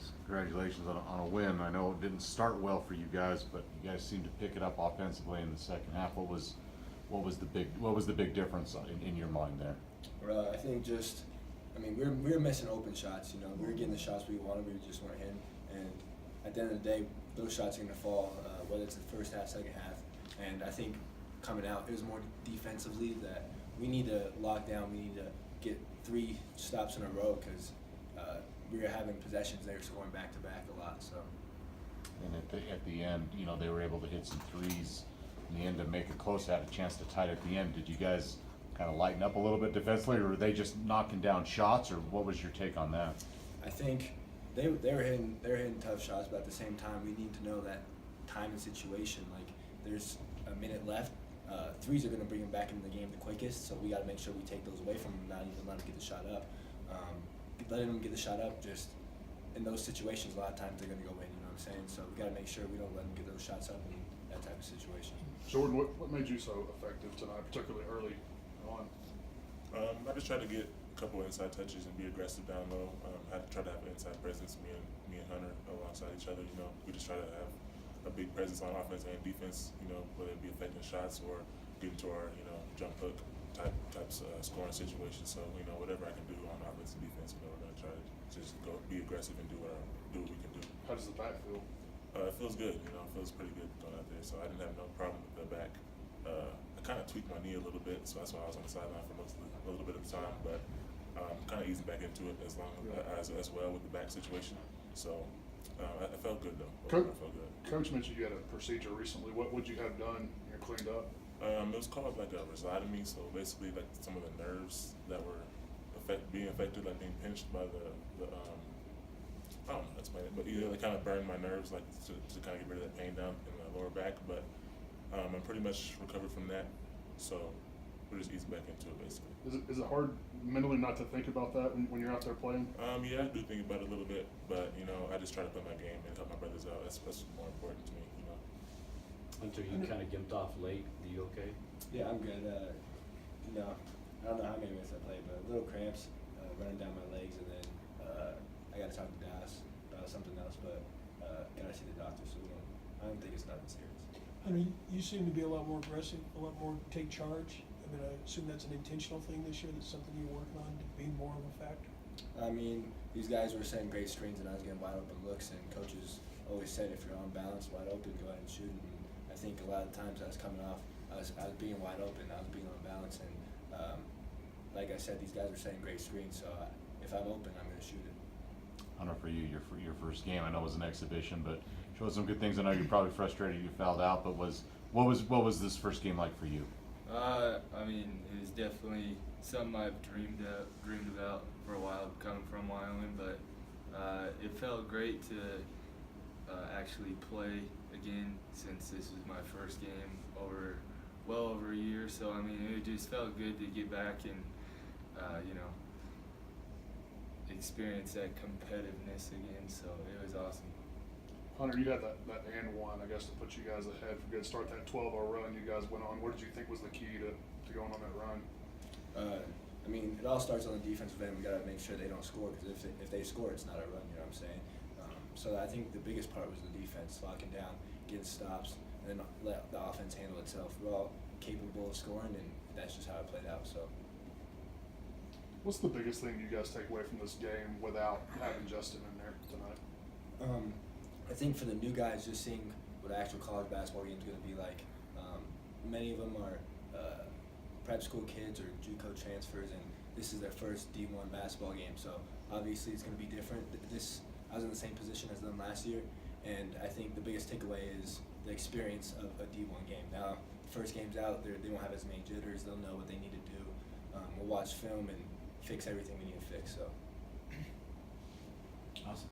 guys. Congratulations on a win. I know it didn't start well for you guys, but you guys seemed to pick it up offensively in the second half. What was the big difference in your mind there? I think we were missing open shots. You know, we were getting the shots we wanted, we just weren't hitting. And at the end of the day, those shots are going to fall, whether it's the first half, second half. And I think coming out, it was more defensively that we need to lock down. We need to get 3 stops in a row because we were having possessions. They were scoring back to back a lot. So. And at the end, you know, they were able to hit some threes in the end to make it close. Had a chance to tie it at the end. Did you guys kind of lighten up a little bit defensively, or were they just knocking down shots, or what was your take on that? I think they were hitting tough shots, but at the same time, we need to know that time and situation. Like, there's a minute left. Threes are going to bring them back into the game the quickest, so we got to make sure we take those away from them, not even let them get the shot up. Letting them get the shot up, just in those situations, a lot of times they're going to go in. You know what I'm saying? So we got to make sure we don't let them get those shots up in that type of situation. Jordan, what made you so effective tonight, particularly early on? I just tried to get a couple of inside touches and be aggressive down low. I tried to have an inside presence. Me and Hunter alongside each other. You know, we just try to have a big presence on offense and defense. You know, whether it be affecting shots or getting to our jump hook types scoring situations. So whatever I can do on offense and defense, we're gonna try to just go be aggressive and do what we can do. How does the back feel? It feels good. It feels pretty good going out there. So I didn't have no problem with the back. I kind of tweaked my knee a little bit, so that's why I was on the sideline for a little bit of the time. But kind of easing back into it as well with the back situation. So I felt good though. I felt good. Coach mentioned you had a procedure recently. What would you have done? Cleaned up? It was called like a rhizotomy. So basically, like some of the nerves that were being affected, like being pinched by the I don't know how to explain it, but they kind of burned my nerves, like to kind of get rid of that pain down in my lower back. But I'm pretty much recovered from that, so we're just easing back into it basically. Is it hard mentally not to think about that when you're out there playing? Yeah, I do think about it a little bit, but I just try to play my game and help my brothers out. That's more important to me. Hunter, you kind of gimped off late. Are you okay? Yeah, I'm good. I don't know how many minutes I played, but little cramps running down my legs, and then I got to talk to Dallas about something else, but got to see the doctor, so I don't think it's nothing serious. I mean, you seem to be a lot more aggressive, a lot more take charge. I mean, I assume that's an intentional thing this year. That's something you're working on to be more of a factor. I mean, these guys were setting great screens, and I was getting wide open looks, and coaches always said if you're on balance, wide open, go ahead and shoot. And I think a lot of times I was coming off, I was being wide open, I was being on balance, and like I said, these guys were setting great screens, so if I'm open, I'm going to shoot it. Hunter, for you, your first game, I know it was an exhibition, but showed some good things. I know you're probably frustrated you fouled out, but what was this first game like for you? I mean, it was definitely something I've dreamed about for a while, coming from Wyoming. But it felt great to actually play again, since this was my first game well over a year. So I mean, it just felt good to get back and experience that competitiveness again. So it was awesome. Hunter, you had that and one, I guess, to put you guys ahead for good. Start that 12-0 run you guys went on. What did you think was the key to going on that run? I mean, it all starts on the defensive end. We got to make sure they don't score, because if they score, it's not a run. You know what I'm saying? So I think the biggest part was the defense, locking down, getting stops, and then let the offense handle itself. We're all capable of scoring, and that's just how it played out. So. What's the biggest thing you guys take away from this game without having Justin in there tonight? I think for the new guys, just seeing what an actual college basketball game is going to be like. Many of them are prep school kids or JUCO transfers, and this is their first D1 basketball game. So obviously it's going to be different. I was in the same position as them last year, and I think the biggest takeaway is the experience of a D1 game. Now, first game's out, they won't have as many jitters. They'll know what they need to do. We'll watch film and fix everything we need to fix. So. Awesome.